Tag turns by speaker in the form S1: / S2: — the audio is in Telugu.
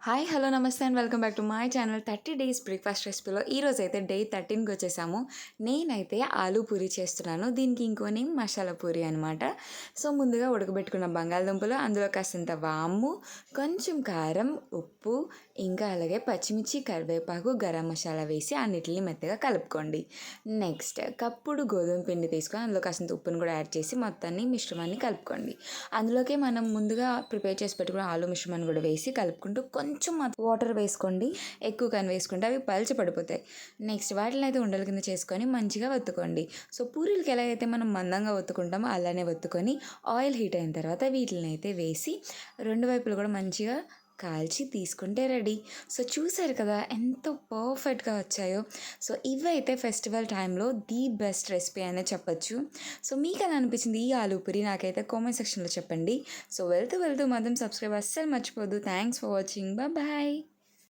S1: Hi hello namaste and welcome back to my channel 30 days breakfast రెసిపీలో ఈరోజు అయితే డే 13కి వచ్చేసాము. నేనైతే ఆలూ పూరి చేస్తున్నాను. దీనికి ఇంకో నేమ్ మసాలా పూరి అనమాట. సో ముందుగా ఉడకబెట్టుకున్న బంగాళదుంపలు, అందులో కాసింత వాము, కొంచెం కారం, ఉప్పు, ఇంకా అలాగే పచ్చిమిర్చి, కరివేపాకు, గరం మసాలా వేసి అన్నిటిని మెత్తగా కలుపుకోండి. నెక్స్ట్ కప్పుడు గోధుమ పిండి తీసుకొని అందులో కాసింత ఉప్పును కూడా యాడ్ చేసి మొత్తాన్ని మిశ్రమాన్ని కలుపుకోండి. అందులోకే మనం ముందుగా ప్రిపేర్ చేసి పెట్టుకున్న ఆలూ మిశ్రమాన్ని కూడా వేసి కలుపుకుంటూ కొంచెం వాటర్ వేసుకోండి. ఎక్కువ కానీ వేసుకుంటే అవి పల్చి పడిపోతాయి. నెక్స్ట్ వాటిని అయితే ఉండల కింద చేసుకొని మంచిగా వత్తుకోండి. సో పూరీలకి ఎలా అయితే మనం మందంగా వత్తుకుంటామో అలానే వత్తుకొని ఆయిల్ హీట్ అయిన తర్వాత వీటిని అయితే వేసి రెండు వైపులు కూడా మంచిగా కాల్చి తీసుకుంటే రెడీ. సో చూసారు కదా ఎంత పర్ఫెక్ట్గా వచ్చాయో. సో ఇవైతే ఫెస్టివల్ టైంలో ది బెస్ట్ రెసిపీ అనే చెప్పచ్చు. సో మీకు ఎలా అనిపించింది ఈ ఆలూ పూరి నాకైతే కామెంట్ సెక్షన్లో చెప్పండి. సో వెళ్తూ వెళ్తూ మాత్రం సబ్స్క్రైబ్ అస్సలు మర్చిపోద్దు. Thanks for watching. బాయ్.